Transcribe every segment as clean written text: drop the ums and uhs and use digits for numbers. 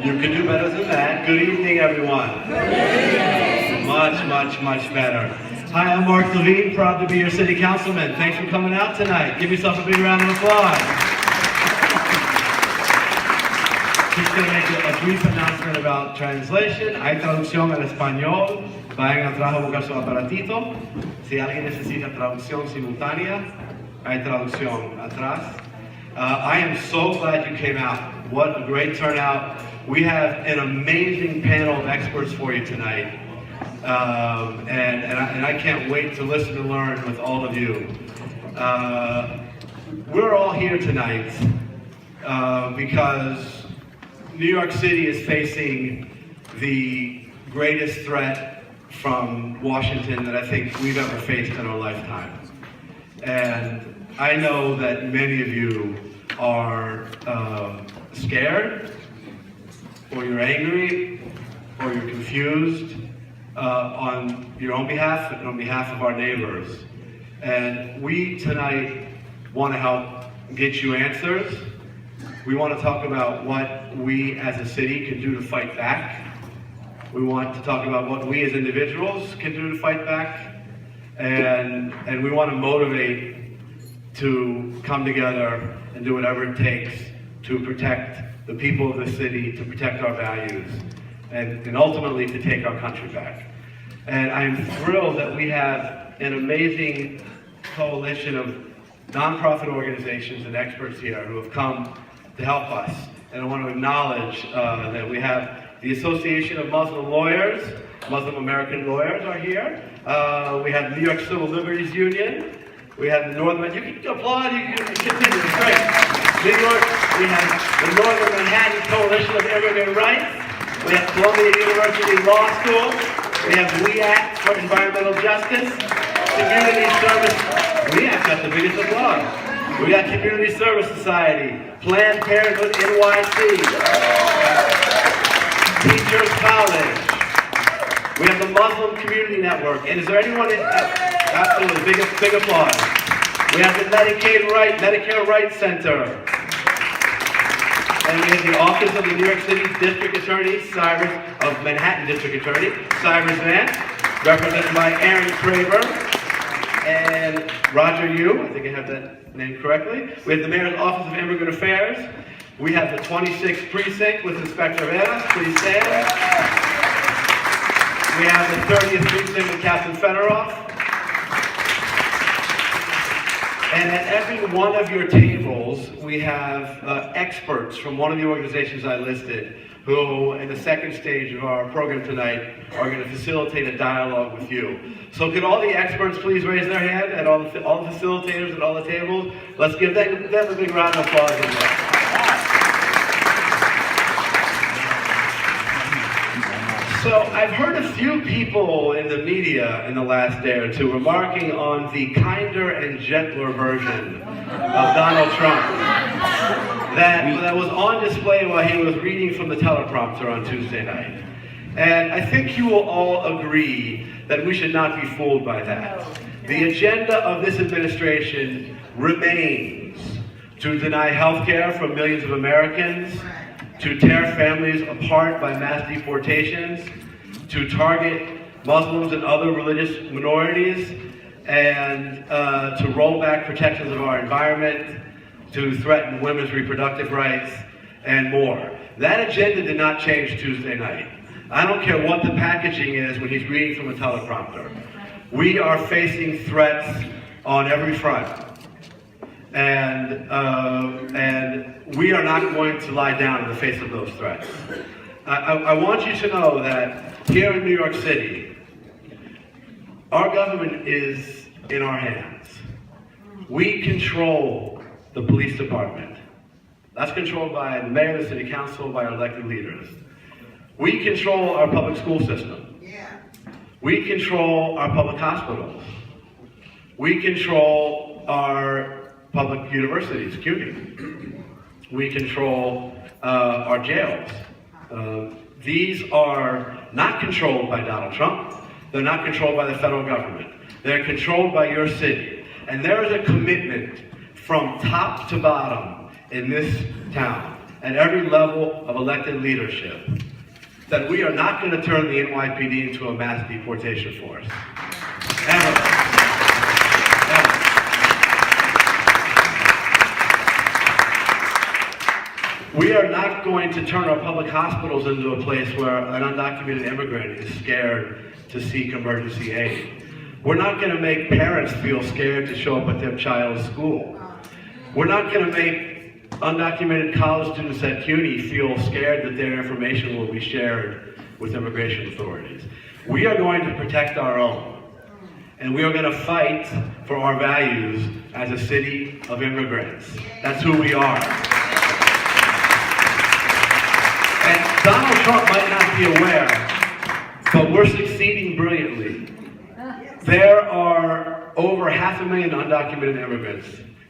You could do better than that. Good evening, everyone. Much better. Hi, I'm Mark Levine, proud to be your city councilman. Thanks for coming out tonight. Give yourself a big round of applause. Just going to make a brief announcement about translation. Hay traducción al español. Vayan atrás a buscar su aparatito. Si alguien necesita traducción simultánea, hay traducción atrás. I am so glad you came out. What a great turnout. We have an amazing panel of experts for you tonight. And I can't wait to listen and learn with all of you. We're all here tonight because New York City is facing the greatest threat from Washington that I think we've ever faced in our lifetime. And I know that many of you are scared, or you're angry, or you're confused on your own behalf and on behalf of our neighbors. And we tonight want to help get you answers. We want to talk about what we as a city can do to fight back. We want to talk about what we as individuals can do to fight back. And we want to motivate to come together and do whatever it takes to protect the people of the city, to protect our values, and ultimately to take our country back. And I'm thrilled that we have an amazing coalition of nonprofit organizations and experts here who have come to help us. And I want to acknowledge that we have the Association of Muslim Lawyers, Muslim American Lawyers are here. We have the New York Civil Liberties Union. We have the Northern, you can applaud, you can continue, it's great. New York, we have the Northern Manhattan Coalition of Immigrant Rights. We have Columbia University Law School. We have WEACT for Environmental Justice. Community Service, WEACT got the biggest applause. We got Community Service Society, Planned Parenthood NYC, Teachers College. We have the Muslim Community Network. And is there anyone in, absolutely, big applause. We have the Medicare Rights Center. And we have the Office of the New York City District Attorney, of Manhattan District Attorney, Cyrus Vance, represented by Aaron Craver and Roger Yu. I think I have that name correctly. We have the Mayor's Office of Immigrant Affairs. We have the 26th Precinct with Inspector Veras. Please stand. We have the 30th Precinct with Captain Federoff. And at every one of your tables, we have experts from one of the organizations I listed who, in the second stage of our program tonight, are going to facilitate a dialogue with you. So could all the experts please raise their hand, and all the facilitators at all the tables? Let's give them a big round of applause. So I've heard a few people in the media in the last day or two remarking on the kinder and gentler version of Donald Trump that was on display while he was reading from the teleprompter on Tuesday night. And I think you will all agree that we should not be fooled by that. The agenda of this administration remains to deny health care for millions of Americans, to tear families apart by mass deportations, to target Muslims and other religious minorities, and to roll back protections of our environment, to threaten women's reproductive rights, and more. That agenda did not change Tuesday night. I don't care what the packaging is when he's reading from a teleprompter. We are facing threats on every front. And we are not going to lie down in the face of those threats. I want you to know that here in New York City, our government is in our hands. We control the police department. That's controlled by the mayor, the city council, by our elected leaders. We control our public school system. We control our public hospitals. We control our public universities, CUNY. We control our jails. These are not controlled by Donald Trump. They're not controlled by the federal government. They're controlled by your city. And there is a commitment from top to bottom in this town at every level of elected leadership that we are not going to turn the NYPD into a mass deportation force. Ever. We are not going to turn our public hospitals into a place where an undocumented immigrant is scared to seek emergency aid. We're not going to make parents feel scared to show up at their child's school. We're not going to make undocumented college students at CUNY feel scared that their information will be shared with immigration authorities. We are going to protect our own, and we are going to fight for our values as a city of immigrants. That's who we are. And Donald Trump might not be aware, but we're succeeding brilliantly. There are over 500,000 undocumented immigrants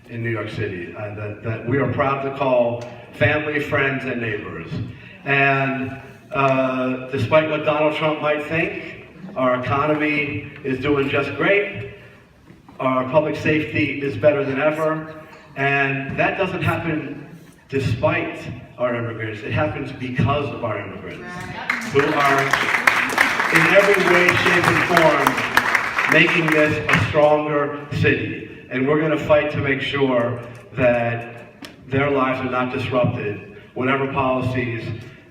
in New York City that we are proud to call family, friends, and neighbors. And despite what Donald Trump might think, our economy is doing just great. Our public safety is better than ever. And that doesn't happen despite our immigrants. It happens because of our immigrants, who are in every way, shape, and form making this a stronger city. And we're going to fight to make sure that their lives are not disrupted, whatever policies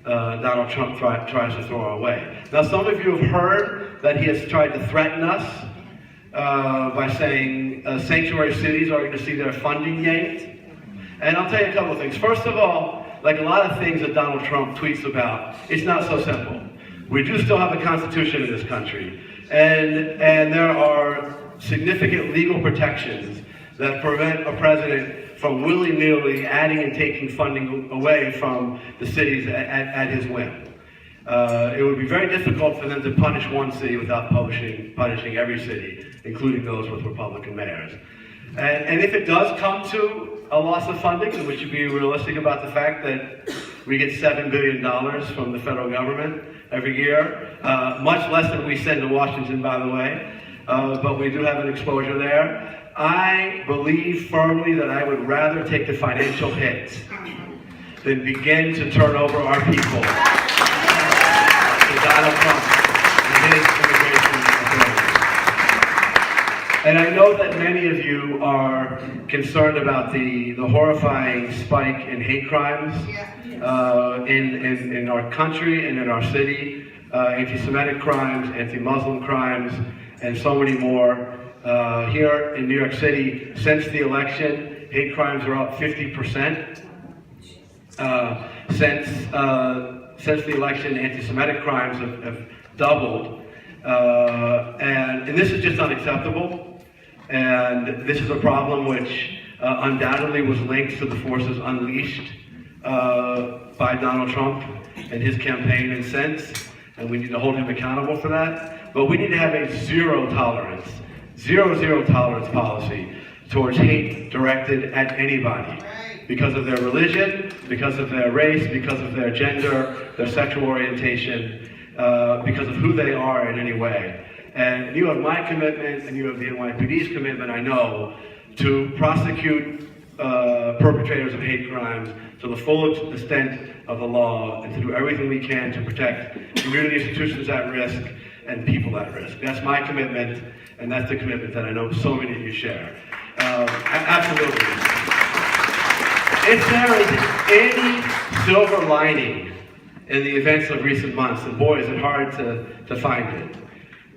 Donald Trump tries to throw our way. Now, some of you have heard that he has tried to threaten us by saying sanctuary cities are going to see their funding yanked. And I'll tell you a couple of things. First of all, like a lot of things that Donald Trump tweets about, it's not so simple. We do still have a constitution in this country, and there are significant legal protections that prevent a president from willy-nilly adding and taking funding away from the cities at his whim. It would be very difficult for them to punish one city without punishing every city, including those with Republican mayors. And if it does come to a loss of funding, and we should be realistic about the fact that we get $7 billion from the federal government every year, much less than we send to Washington, by the way, but we do have an exposure there. I believe firmly that I would rather take the financial hit than begin to turn over our people to Donald Trump and his immigration authorities. And I know that many of you are concerned about the horrifying spike in hate crimes in our country and in our city, anti-Semitic crimes, anti-Muslim crimes, and so many more. Here in New York City, since the election, hate crimes are up 50%. Since the election, anti-Semitic crimes have doubled. And this is just unacceptable. And this is a problem which undoubtedly was linked to the forces unleashed by Donald Trump and his campaign and since. And we need to hold him accountable for that. But we need to have a zero tolerance policy towards hate directed at anybody because of their religion, because of their race, because of their gender, their sexual orientation, because of who they are in any way. And you have my commitment, and you have the NYPD's commitment, I know, to prosecute perpetrators of hate crimes to the full extent of the law and to do everything we can to protect community institutions at risk and people at risk. That's my commitment, and that's the commitment that I know so many of you share. Absolutely. If there is any silver lining in the events of recent months, and boy, is it hard to find it,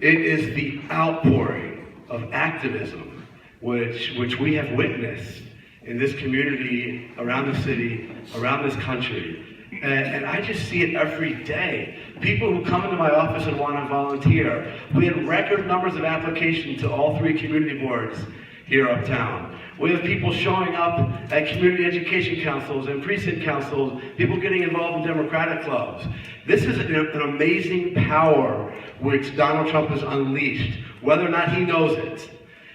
it is the outpouring of activism which we have witnessed in this community, around the city, around this country. And I just see it every day. People who come into my office and want to volunteer. We had record numbers of applications to all 3 community boards here uptown. We have people showing up at community education councils and precinct councils, people getting involved in Democratic clubs. This is an amazing power which Donald Trump has unleashed, whether or not he knows it.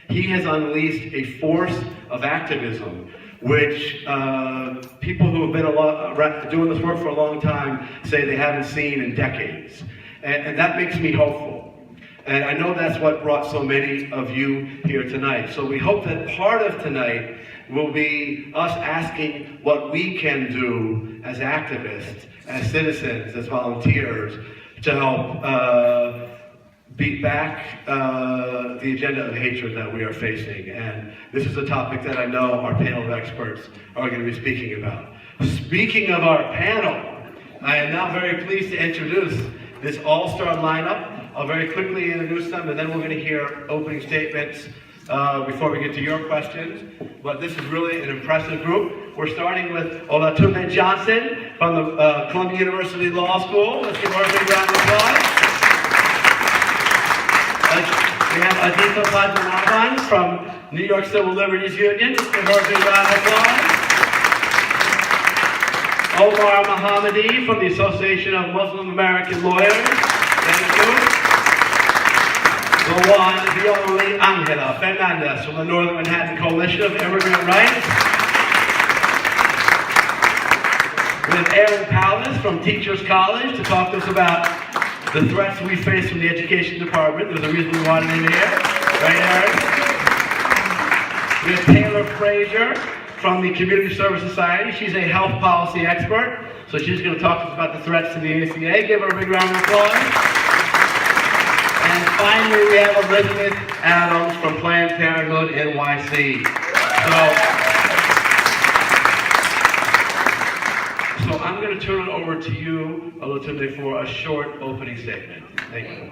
He has unleashed a force of activism which people who have been doing this work for a long time say they haven't seen in decades. And that makes me hopeful. And I know that's what brought so many of you here tonight. So we hope that part of tonight will be us asking what we can do as activists, as citizens, as volunteers, to help beat back the agenda of hatred that we are facing. And this is a topic that I know our panel of experts are going to be speaking about. Speaking of our panel, I am now very pleased to introduce this all-star lineup. I'll very quickly introduce them, and then we're going to hear opening statements before we get to your questions. But this is really an impressive group. We're starting with Olatunde Johnson from the Columbia University Law School. Let's give her a big round of applause. We have Aditya Padmanabhan from New York Civil Liberties Union. Let's give her a big round of applause. Omar Mohammadi from the Association of Muslim American Lawyers. Thank you. The one, the only Angela Fernandez from the Northern Manhattan Coalition of Immigrant Rights. We have Aaron Palace from Teachers College to talk to us about the threats we face from the Education Department. There's a reason we wanted him here. Right, Aaron? We have Taylor Frazier from the Community Service Society. She's a health policy expert, so she's going to talk to us about the threats to the ACA. Give her a big round of applause. And finally, we have Elizabeth Adams from Planned Parenthood NYC. So I'm going to turn it over to you, Olatunde, for a short opening statement. Thank you.